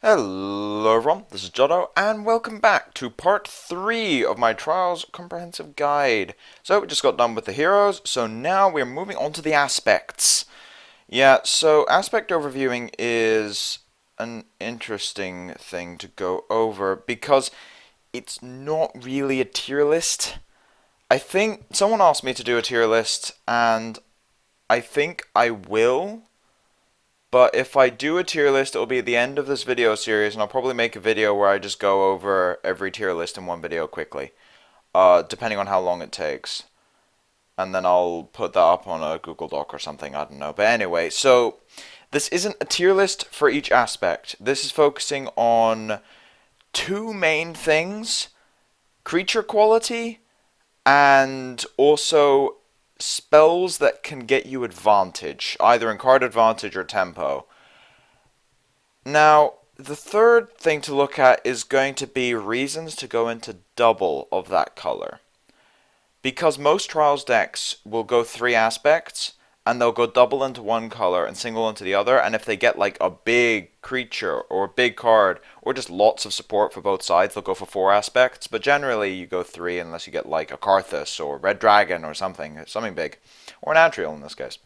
Hello everyone, this is Jotto, and welcome back to part 3 of my Trials Comprehensive Guide. So, we just got done with the heroes, so now we're moving on to the aspects. Yeah, so aspect overviewing is an interesting thing to go over, because it's not really a tier list. I think someone asked me to do a tier list, and I think I will. But if I do a tier list, it'll be at the end of this video series, and I'll probably make a video where I just go over every tier list in one video quickly, depending on how long it takes. And then I'll put that up on a Google Doc or something, I don't know. But anyway, so this isn't a tier list for each aspect. This is focusing on two main things: creature quality and also spells that can get you advantage, either in card advantage or tempo. Now, the third thing to look at is going to be reasons to go into double of that color. Because most Trials decks will go three aspects, and they'll go double into one color and single into the other, and if they get like a big creature or a big card or just lots of support for both sides, they'll go for four aspects, but generally you go three unless you get like a Karthus or Red Dragon or something big, or an Antriel in this case.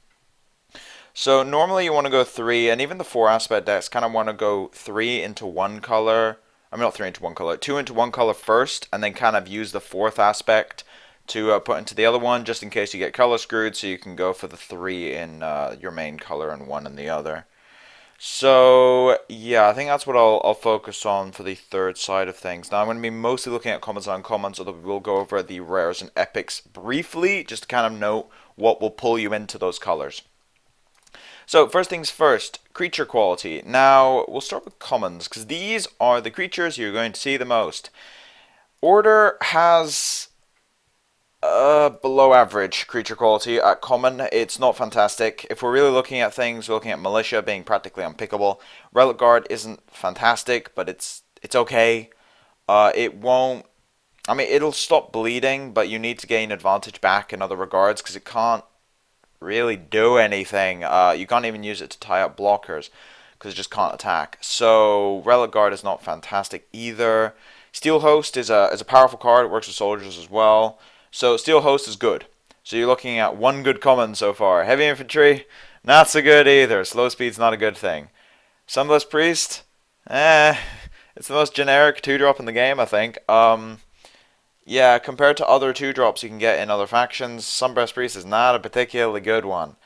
So normally you want to go three, and even the four aspect decks kind of want to go three into one color. I mean, not three into one color, two into one color first, and then kind of use the fourth aspect to put into the other one, just in case you get color screwed, so you can go for the three in your main color and one in the other. So, yeah, I think that's what I'll focus on for the third side of things. Now, I'm going to be mostly looking at commons and uncommons, although we will go over the rares and epics briefly, just to kind of note what will pull you into those colors. So, first things first, creature quality. Now, we'll start with commons, because these are the creatures you're going to see the most. Order has below average creature quality at common. It's not fantastic. If we're really looking at things, we're looking at militia being practically unpickable. Relic Guard isn't fantastic, but it's okay. It won't. I mean, it'll stop bleeding, but you need to gain advantage back in other regards because it can't really do anything. You can't even use it to tie up blockers because it just can't attack. So Relic Guard is not fantastic either. Steel Host is a powerful card. It works with soldiers as well. So Steel Host is good. So you're looking at one good common so far. Heavy Infantry, not so good either. Slow Speed's not a good thing. Sunblessed Priest, it's the most generic 2-drop in the game, I think. Yeah, compared to other 2-drops you can get in other factions, Sunblessed Priest is not a particularly good one.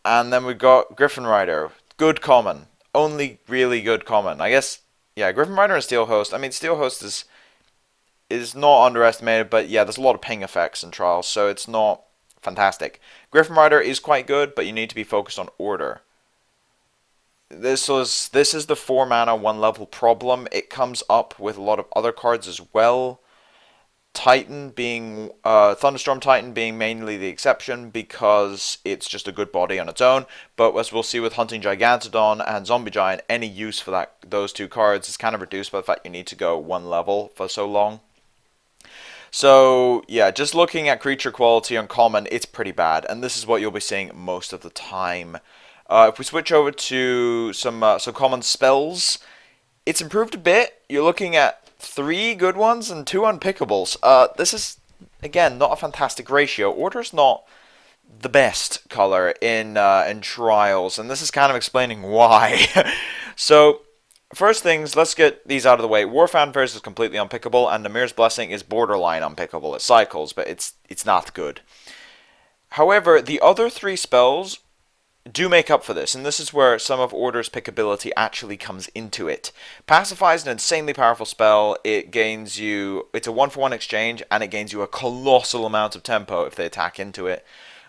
And then we've got Griffin Rider, good common. Only really good common. I guess, yeah, Griffin Rider and Steel Host. I mean, Steel Host is not underestimated, but yeah, there's a lot of ping effects in Trials, so it's not fantastic. Griffin Rider is quite good, but you need to be focused on order. This is the 4 mana 1 level problem. It comes up with a lot of other cards as well. Titan being Thunderstorm Titan being mainly the exception because it's just a good body on its own. But as we'll see with Hunting Gigantodon and Zombie Giant, any use for those two cards is kind of reduced by the fact you need to go 1 level for so long. So, yeah, just looking at creature quality on common, it's pretty bad, and this is what you'll be seeing most of the time. If we switch over to some common spells, it's improved a bit. You're looking at 3 good ones and 2 unpickables. This is, again, not a fantastic ratio. Order's not the best color in Trials, and this is kind of explaining why. So, first things, let's get these out of the way. War Fanfares is completely unpickable, and Namir's Blessing is borderline unpickable. It cycles, but it's not good. However, the other 3 spells do make up for this, and this is where some of Order's pickability actually comes into it. Pacify is an insanely powerful spell. It's a 1-for-1 exchange, and it gains you a colossal amount of tempo if they attack into it.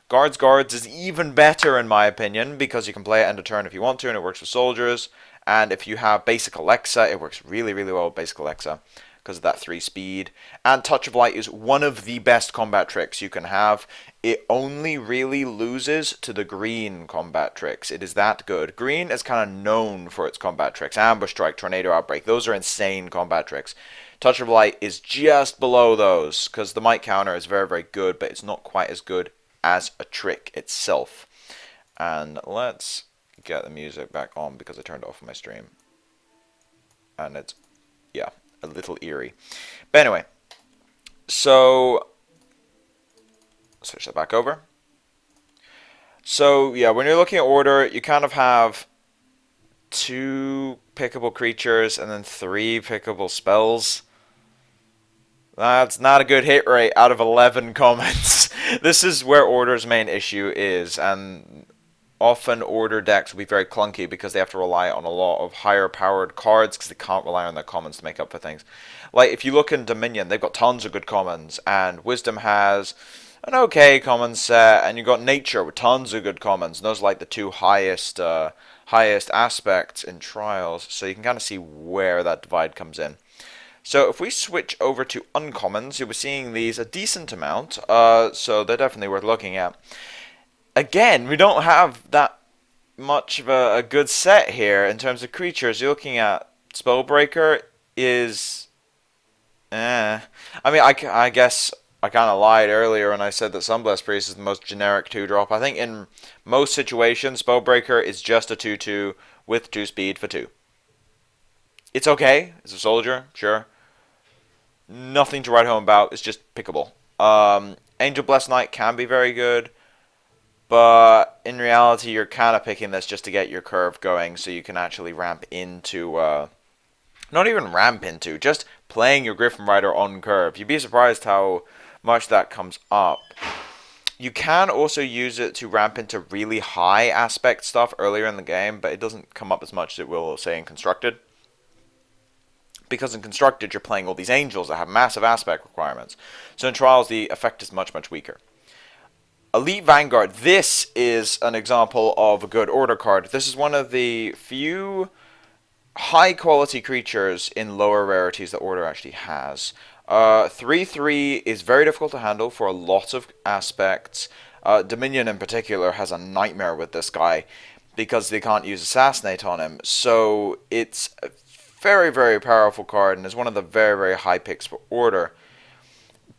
Guards is even better in my opinion, because you can play it end of turn if you want to, and it works with soldiers. And if you have Basic Alexa, it works really, really well with Basic Alexa because of that 3 speed. And Touch of Light is one of the best combat tricks you can have. It only really loses to the green combat tricks. It is that good. Green is kind of known for its combat tricks. Ambush Strike, Tornado Outbreak, those are insane combat tricks. Touch of Light is just below those because the Might counter is very, very good, but it's not quite as good as a trick itself. And let's get the music back on because I turned it off on my stream. and it's, yeah, a little eerie. But anyway, so switch that back over. So yeah, when you're looking at order, you kind of have 2 pickable creatures and then 3 pickable spells. That's not a good hit rate out of 11 commons. This is where Order's main issue is, and often Order decks will be very clunky because they have to rely on a lot of higher powered cards because they can't rely on their commons to make up for things. Like, if you look in Dominion, they've got tons of good commons, and Wisdom has an okay common set, and you've got Nature with tons of good commons, and those are like the 2 highest aspects in Trials, so you can kind of see where that divide comes in. So if we switch over to uncommons, you'll be seeing these a decent amount, so they're definitely worth looking at. Again, we don't have that much of a good set here in terms of creatures. You're looking at Spellbreaker is... I mean, I guess I kind of lied earlier when I said that Sunblessed Priest is the most generic 2-drop. I think in most situations, Spellbreaker is just a 2-2 with 2 speed for 2. It's okay. It's a soldier, sure. Nothing to write home about. It's just pickable. Angel Blessed Knight can be very good, but in reality, you're kind of picking this just to get your curve going so you can actually ramp into... not even ramp into, just playing your Griffin Rider on curve. You'd be surprised how much that comes up. You can also use it to ramp into really high aspect stuff earlier in the game, but it doesn't come up as much as it will, say, in Constructed. Because in Constructed, you're playing all these angels that have massive aspect requirements. So in Trials, the effect is much, much weaker. Elite Vanguard. This is an example of a good order card. This is one of the few high-quality creatures in lower rarities that Order actually has. 3/3 is very difficult to handle for a lot of aspects. Dominion in particular has a nightmare with this guy because they can't use Assassinate on him. So it's a very, very powerful card and is one of the very, very high picks for Order.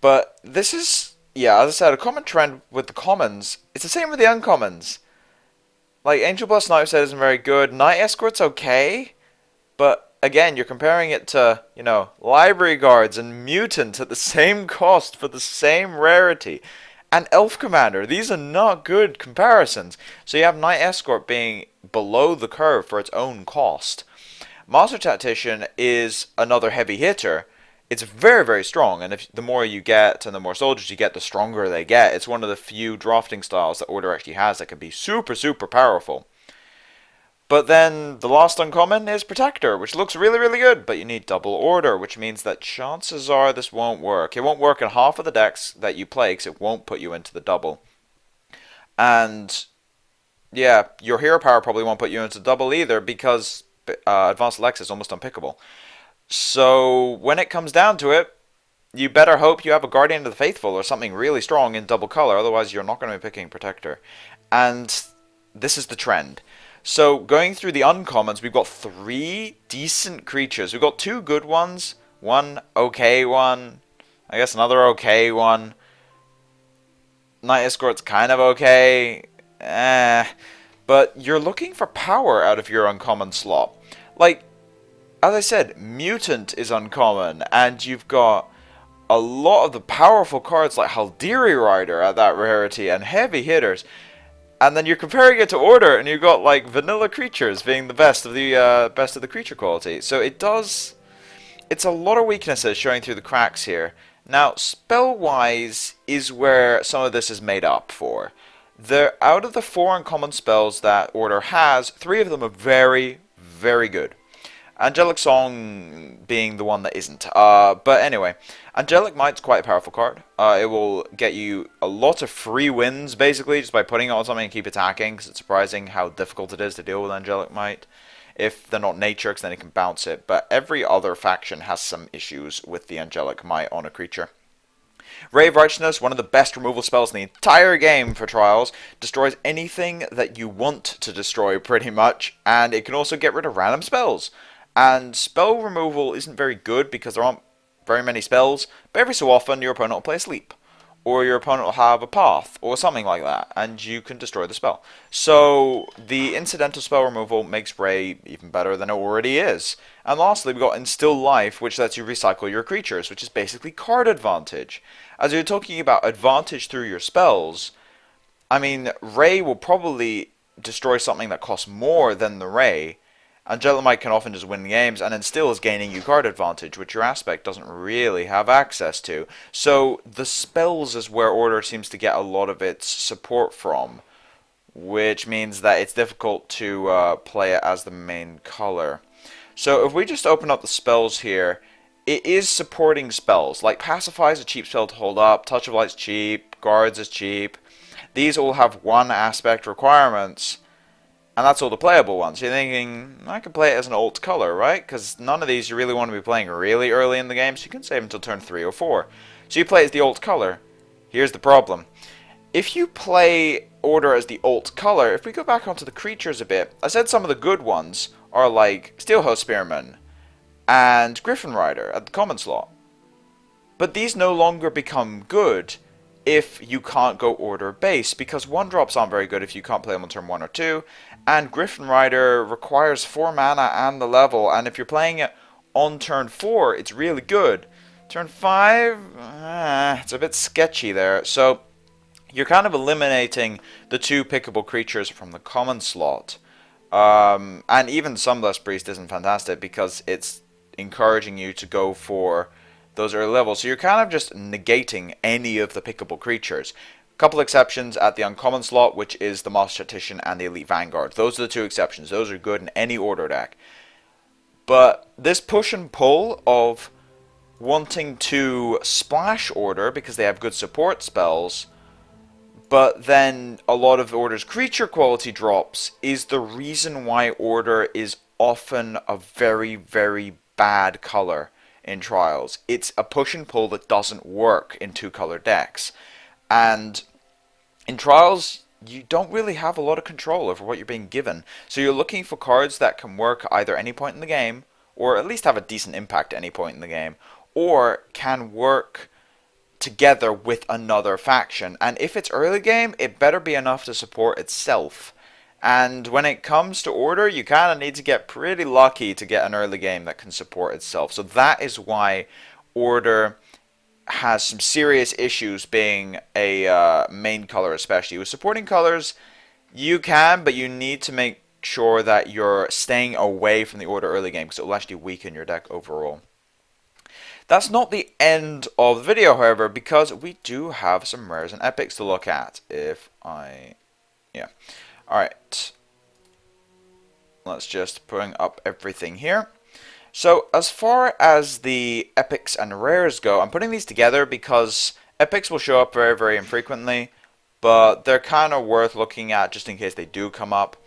But this is, yeah, as I said, a common trend with the commons. It's the same with the uncommons. Like, Angel Blessed Knight isn't very good. Night Escort's okay, but again, you're comparing it to, you know, Library Guards and Mutant at the same cost for the same rarity. And Elf Commander, these are not good comparisons. So you have Night Escort being below the curve for its own cost. Master Tactician is another heavy hitter. It's very, very strong, and if the more you get and the more soldiers you get, the stronger they get. It's one of the few drafting styles that Order actually has that can be super, super powerful. But then the last uncommon is Protector, which looks really, really good, but you need double Order, which means that chances are this won't work. It won't work in half of the decks that you play, because it won't put you into the double. And, yeah, your hero power probably won't put you into double either, because Advanced Lex is almost unpickable. So, when it comes down to it, you better hope you have a Guardian of the Faithful or something really strong in double color, otherwise you're not going to be picking Protector. And this is the trend. So, going through the uncommons, we've got 3 decent creatures. We've got 2 good ones, 1 okay one, I guess another okay one. Night Escort's kind of okay, but you're looking for power out of your uncommon slot. Like, as I said, Mutant is uncommon, and you've got a lot of the powerful cards like Haldiri Rider at that rarity and heavy hitters. And then you're comparing it to Order, and you've got like vanilla creatures being the best of the creature quality. So it's a lot of weaknesses showing through the cracks here. Now, spell-wise is where some of this is made up for. Out of the 4 uncommon spells that Order has, 3 of them are very, very good. Angelic Song being the one that isn't. But anyway, Angelic Might's quite a powerful card. It will get you a lot of free wins, basically, just by putting it on something and keep attacking, because it's surprising how difficult it is to deal with Angelic Might. If they're not nature, because then it can bounce it. But every other faction has some issues with the Angelic Might on a creature. Ray of Righteousness, one of the best removal spells in the entire game for Trials, destroys anything that you want to destroy, pretty much, and it can also get rid of random spells. And spell removal isn't very good because there aren't very many spells, but every so often your opponent will play Sleep. or your opponent will have a path, or something like that, and you can destroy the spell. So the incidental spell removal makes Ray even better than it already is. And lastly, we've got Instill Life, which lets you recycle your creatures, which is basically card advantage. As you're talking about advantage through your spells, I mean, Ray will probably destroy something that costs more than the Ray, and Might can often just win games, and then still is gaining you card advantage, which your Aspect doesn't really have access to. So the spells is where Order seems to get a lot of its support from, which means that it's difficult to play it as the main color. So if we just open up the spells here, it is supporting spells. Like Pacify is a cheap spell to hold up, Touch of Light's cheap, Guards is cheap. These all have one Aspect requirements, and that's all the playable ones. You're thinking, I could play it as an alt color, right? Because none of these you really want to be playing really early in the game, so you can save until turn 3 or 4. So you play as the alt color. Here's the problem. If you play Order as the alt color, if we go back onto the creatures a bit, I said some of the good ones are like Steelhouse Spearman and Griffin Rider at the common slot. But these no longer become good if you can't go Order base, because 1-drops aren't very good if you can't play them on turn 1 or 2, and Griffin Rider requires 4 mana and the level, and if you're playing it on turn 4, it's really good. Turn 5, it's a bit sketchy there, so you're kind of eliminating the 2 pickable creatures from the common slot. And even Sunblessed Priest isn't fantastic because it's encouraging you to go for those early levels. So you're kind of just negating any of the pickable creatures. Couple exceptions at the uncommon slot, which is the Master Tactician and the Elite Vanguard. Those are the 2 exceptions. Those are good in any Order deck. But this push and pull of wanting to splash Order because they have good support spells, but then a lot of Order's creature quality drops, is the reason why Order is often a very, very bad color in Trials. It's a push and pull that doesn't work in 2-color decks. And in Trials, you don't really have a lot of control over what you're being given. So you're looking for cards that can work either any point in the game, or at least have a decent impact at any point in the game, or can work together with another faction. And if it's early game, it better be enough to support itself. And when it comes to Order, you kind of need to get pretty lucky to get an early game that can support itself. So that is why Order has some serious issues being a main color, especially. With supporting colors, you can, but you need to make sure that you're staying away from the Order early game, because it will actually weaken your deck overall. That's not the end of the video, however, because we do have some rares and epics to look at. Alright. Let's just bring up everything here. So, as far as the epics and rares go, I'm putting these together because epics will show up very, very infrequently, but they're kind of worth looking at just in case they do come up.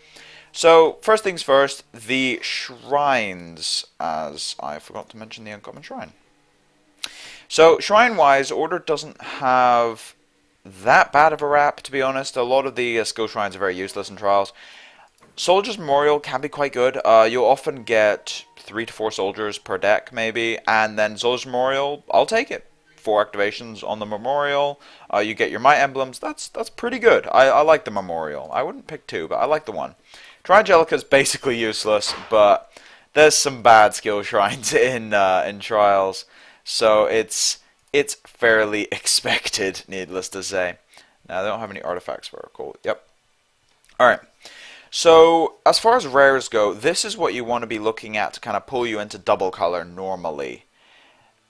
So, first things first, the shrines, as I forgot to mention the uncommon shrine. So, shrine-wise, Order doesn't have that bad of a rap, to be honest. A lot of the skill shrines are very useless in Trials. Soldier's Memorial can be quite good. You'll often get 3 to 4 soldiers per deck, maybe, and then Soldier's Memorial, I'll take it. 4 activations on the Memorial. You get your Might Emblems. That's pretty good. I like the Memorial. I wouldn't pick 2, but I like the 1. Triangelica's basically useless, but there's some bad skill shrines in Trials. So it's fairly expected, needless to say. Now, they don't have any artifacts for cool. Yep. Alright. So, as far as rares go, this is what you want to be looking at to kind of pull you into double color normally.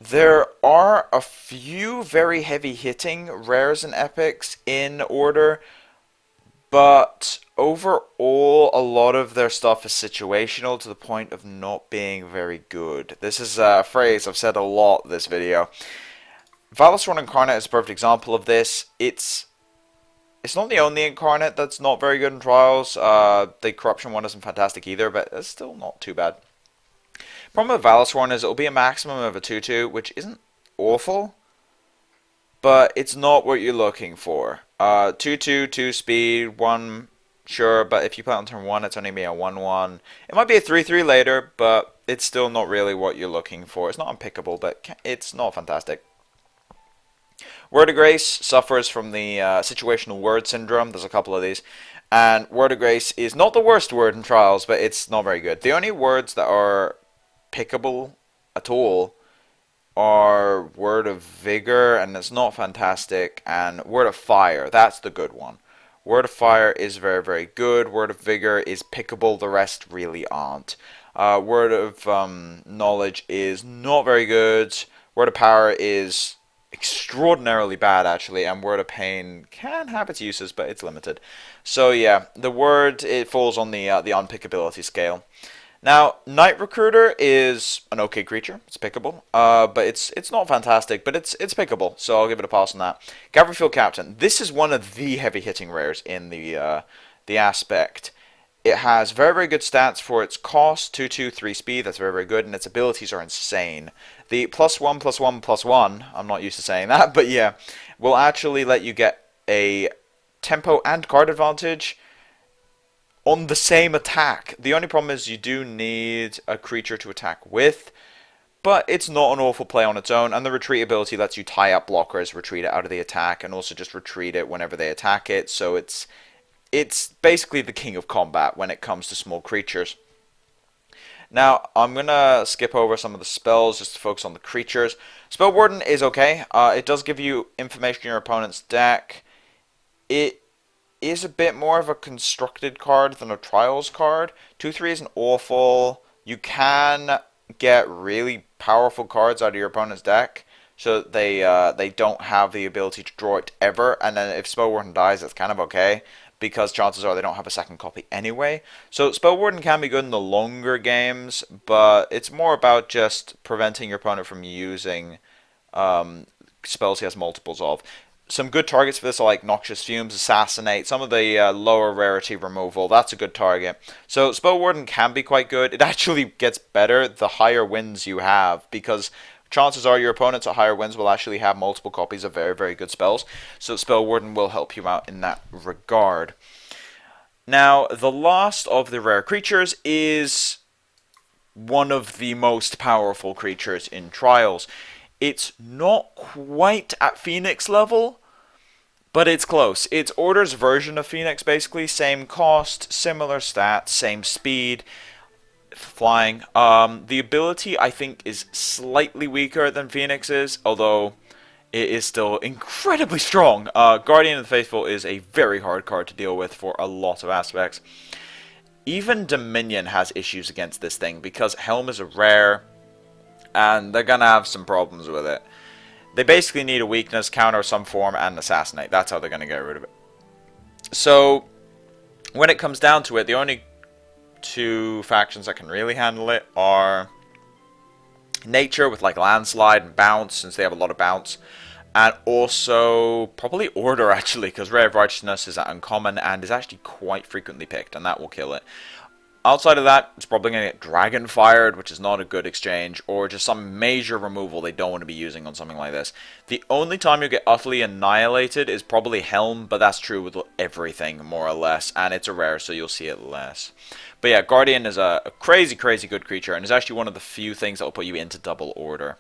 There are a few very heavy-hitting rares and epics in Order, but overall, a lot of their stuff is situational to the point of not being very good. This is a phrase I've said a lot this video. Valorous Incarnate is a perfect example of this. It's not the only Incarnate that's not very good in Trials. The Corruption one isn't fantastic either, but it's still not too bad. Problem with Valorous is it'll be a maximum of a 2/2, which isn't awful, but it's not what you're looking for. 2/2, 2 speed, 1, sure, but if you play it on turn 1, it's only be a 1/1. It might be a 3/3 later, but it's still not really what you're looking for. It's not unpickable, but it's not fantastic. Word of Grace suffers from the situational word syndrome. There's a couple of these. And Word of Grace is not the worst word in Trials, but it's not very good. The only words that are pickable at all are Word of Vigor, and it's not fantastic, and Word of Fire. That's the good one. Word of Fire is very, very good. Word of Vigor is pickable. The rest really aren't. Word of Knowledge is not very good. Word of Power is extraordinarily bad, actually, and Word of Pain can have its uses, but it's limited. So yeah, the word, it falls on the unpickability scale. Now, Night Recruiter is an okay creature. It's pickable, but it's not fantastic, but it's pickable. So I'll give it a pass on that. Cavalry Field Captain. This is one of the heavy hitting rares in the aspect. It has very, very good stats for its cost, 2/2/3 speed. That's very, very good, and its abilities are insane. The +1/+1/+1. I'm not used to saying that, but yeah, will actually let you get a tempo and card advantage on the same attack. The only problem is you do need a creature to attack with, but it's not an awful play on its own, and the retreat ability lets you tie up blockers, retreat it out of the attack, and also just retreat it whenever they attack it, so it's basically the king of combat when it comes to small creatures. Now, I'm going to skip over some of the spells just to focus on the creatures. Spell Warden is okay. It does give you information on your opponent's deck. It is a bit more of a constructed card than a Trials card. 2/3 isn't awful. You can get really powerful cards out of your opponent's deck, so that they don't have the ability to draw it ever. And then if Spell Warden dies, that's kind of okay, because chances are they don't have a second copy anyway. So Spell Warden can be good in the longer games, but it's more about just preventing your opponent from using spells he has multiples of. Some good targets for this are like Noxious Fumes, Assassinate, some of the lower rarity removal. That's a good target. So Spell Warden can be quite good. It actually gets better the higher wins you have, because chances are your opponents at higher wins will actually have multiple copies of very, very good spells. So Spell Warden will help you out in that regard. Now, the last of the rare creatures is one of the most powerful creatures in Trials. It's not quite at Phoenix level, but it's close. It's Order's version of Phoenix, basically. Same cost, similar stats, same speed, flying. The ability, I think, is slightly weaker than Phoenix's, although it is still incredibly strong. Guardian of the Faithful is a very hard card to deal with for a lot of aspects. Even Dominion has issues against this thing, because Helm is a rare, and they're gonna have some problems with it. They basically need a weakness, counter of some form, and assassinate. That's how they're gonna get rid of it. So, when it comes down to it, the only two factions that can really handle it are Nature, with like Landslide and Bounce, since they have a lot of bounce, and also probably Order, actually, because Ray of Righteousness is uncommon and is actually quite frequently picked, and that will kill it. Outside of that, it's probably going to get Dragon Fired, which is not a good exchange, or just some major removal they don't want to be using on something like this. The only time you get utterly annihilated is probably Helm, but that's true with everything, more or less, and it's a rare, so you'll see it less. But yeah, Guardian is a crazy, crazy good creature, and is actually one of the few things that will put you into double order.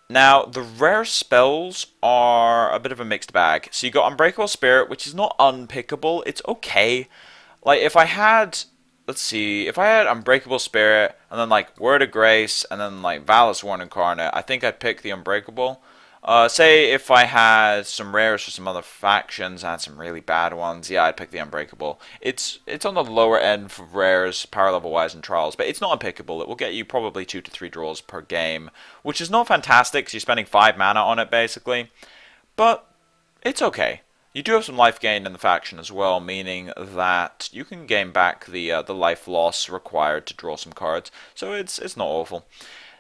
Now, the rare spells are a bit of a mixed bag. So you got Unbreakable Spirit, which is not unpickable, it's okay. Like, if I had... Let's see, if I had Unbreakable Spirit, and then like Word of Grace, and then like Valis Worn Incarnate, I think I'd pick the Unbreakable. Say if I had some rares for some other factions and some really bad ones, yeah, I'd pick the Unbreakable. It's on the lower end for rares, power level wise, in Trials, but it's not unpickable. It will get you probably 2 to 3 draws per game, which is not fantastic because you're spending 5 mana on it basically, but it's okay. You do have some life gain in the faction as well, meaning that you can gain back the life loss required to draw some cards, so it's not awful.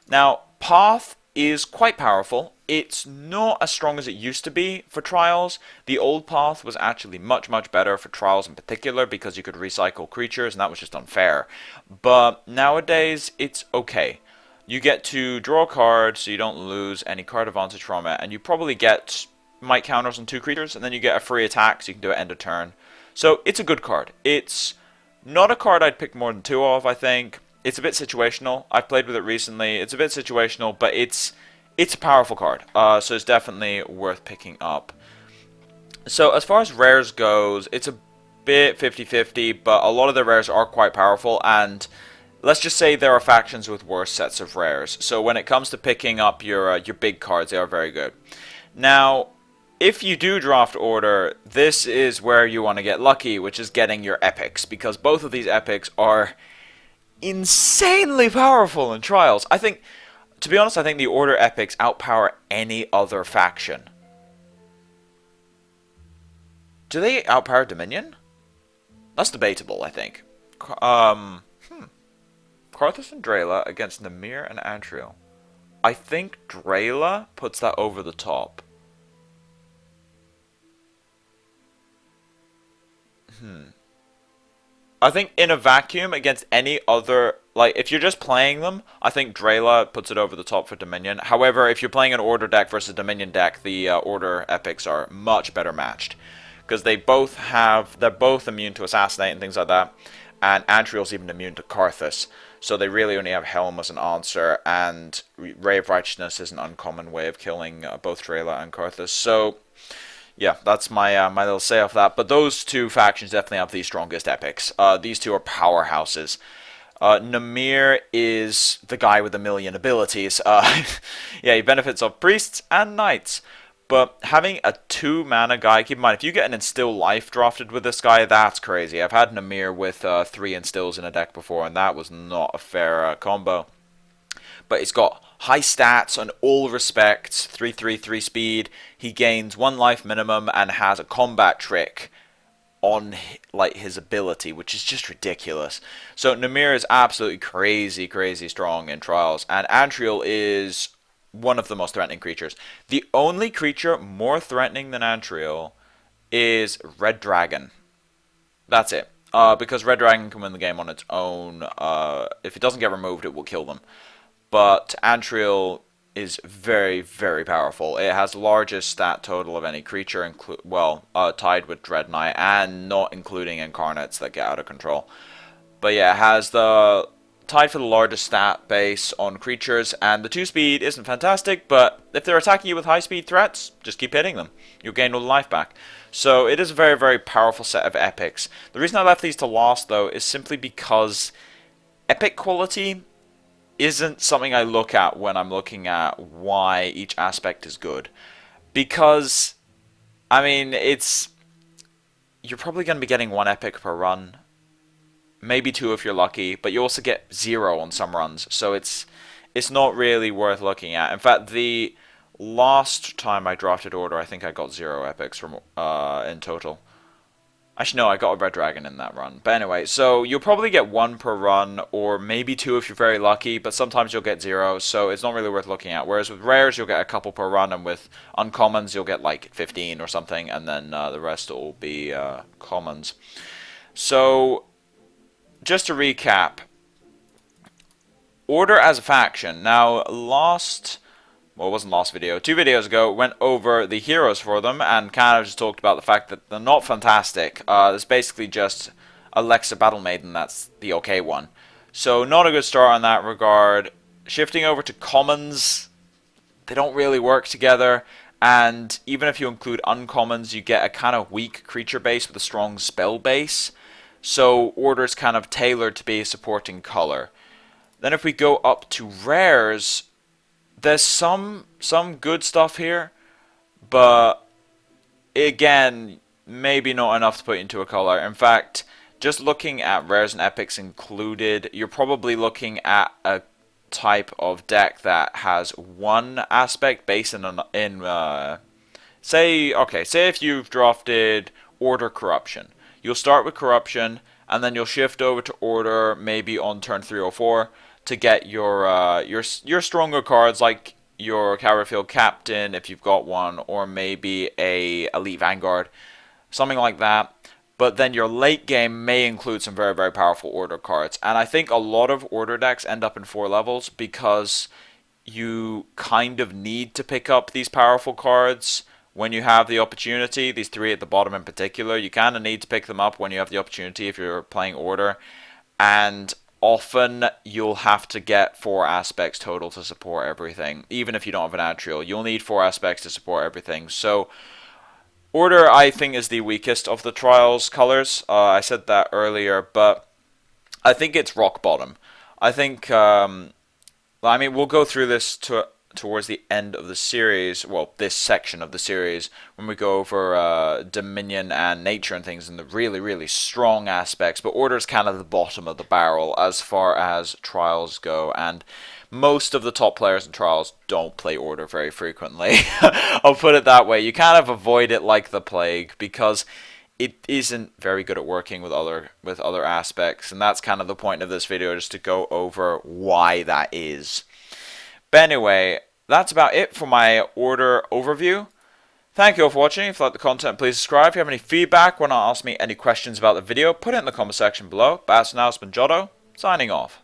Now, Path is quite powerful. It's not as strong as it used to be for Trials. The old Path was actually much, much better for Trials in particular, because you could recycle creatures, and that was just unfair. But nowadays, it's okay. You get to draw a card, so you don't lose any card advantage from it, and you probably get might counters on 2 creatures, and then you get a free attack, so you can do it end of turn. So it's a good card. It's not a card I'd pick more than 2 of, I think. It's a bit situational. I've played with it recently. It's a bit situational, but it's it's a powerful card, so it's definitely worth picking up. So as far as rares goes, it's a bit 50-50, but a lot of the rares are quite powerful, and let's just say there are factions with worse sets of rares. So when it comes to picking up your big cards, they are very good. Now, if you do draft order, this is where you want to get lucky, which is getting your epics, because both of these epics are insanely powerful in trials. I think, to be honest, I think the order epics outpower any other faction. Do they outpower Dominion? That's debatable, I think. Karthus and Drayla against Namir and Antriel. I think Drayla puts that over the top. I think in a vacuum against any other, like, if you're just playing them, I think Drayla puts it over the top for Dominion. However, if you're playing an Order deck versus Dominion deck, the Order epics are much better matched. Because they're both immune to Assassinate and things like that. And Antriel's even immune to Karthus. So they really only have Helm as an answer, and Ray of Righteousness is an uncommon way of killing both Drayla and Karthus. So yeah, that's my my little say off that. But those two factions definitely have the strongest epics. These two are powerhouses. Namir is the guy with a million abilities. Yeah, he benefits off priests and knights. But having a 2-mana guy, keep in mind, if you get an Instill Life drafted with this guy, that's crazy. I've had Namir with 3 Instills in a deck before, and that was not a fair combo. But he's got high stats on all respects, 3/3 speed. He gains 1 life minimum and has a combat trick on like his ability, which is just ridiculous. So Namir is absolutely crazy strong in trials, and Antriel is one of the most threatening creatures. The only creature more threatening than Antriel is Red Dragon. That's it. Because Red Dragon can win the game on its own. If it doesn't get removed, it will kill them. But Antriel is very powerful. It has the largest stat total of any creature, tied with Dread Knight, and not including Incarnates that get out of control. But yeah, it has the tied for the largest stat base on creatures, and the 2 speed isn't fantastic, but if they're attacking you with high speed threats, just keep hitting them. You'll gain all the life back. So it is a very powerful set of epics. The reason I left these to last, though, is simply because epic quality isn't something I look at when I'm looking at why each aspect is good. Because, I mean, you're probably going to be getting 1 epic per run. Maybe 2 if you're lucky, but you also get 0 on some runs, so it's not really worth looking at. In fact, the last time I drafted Order, I think I got 0 epics from in total. Actually, no, I got a Red Dragon in that run. But anyway, so you'll probably get 1 per run, or maybe 2 if you're very lucky, but sometimes you'll get 0, so it's not really worth looking at. Whereas with rares, you'll get a couple per run, and with uncommons, you'll get like 15 or something, and then the rest will be commons. So just to recap, Order as a faction. Now, it wasn't last video, 2 videos ago, went over the heroes for them, and kind of just talked about the fact that they're not fantastic. It's basically just Alexa Battle Maiden, that's the okay one. So, not a good start in that regard. Shifting over to commons, they don't really work together, and even if you include uncommons, you get a kind of weak creature base with a strong spell base. So Order's kind of tailored to be a supporting color. Then if we go up to rares, there's some good stuff here, but again, maybe not enough to put into a color. In fact, just looking at rares and epics included, you're probably looking at a type of deck that has 1 aspect based say if you've drafted Order Corruption. You'll start with Corruption, and then you'll shift over to Order maybe on turn 3 or 4 to get your stronger cards, like your Carrifield Captain if you've got one, or maybe a Elite Vanguard, something like that. But then your late game may include some very powerful Order cards, and I think a lot of Order decks end up in 4 levels because you kind of need to pick up these powerful cards when you have the opportunity. These 3 at the bottom in particular, you kind of need to pick them up when you have the opportunity if you're playing Order. And often you'll have to get 4 aspects total to support everything. Even if you don't have an atrial, you'll need 4 aspects to support everything. So Order, I think, is the weakest of the Trials colors. I said that earlier, but I think it's rock bottom. I think, I mean, we'll go through this towards the end of the series, well, this section of the series, when we go over Dominion and Nature and things and the really, really strong aspects, but Order is kind of the bottom of the barrel as far as Trials go, and most of the top players in Trials don't play Order very frequently. I'll put it that way. You kind of avoid it like the plague because it isn't very good at working with other aspects, and that's kind of the point of this video, just to go over why that is. But anyway, that's about it for my Order overview. Thank you all for watching. If you like the content, please subscribe. If you have any feedback, want to ask me any questions about the video, put it in the comment section below. But as for now, it's been Jotto, signing off.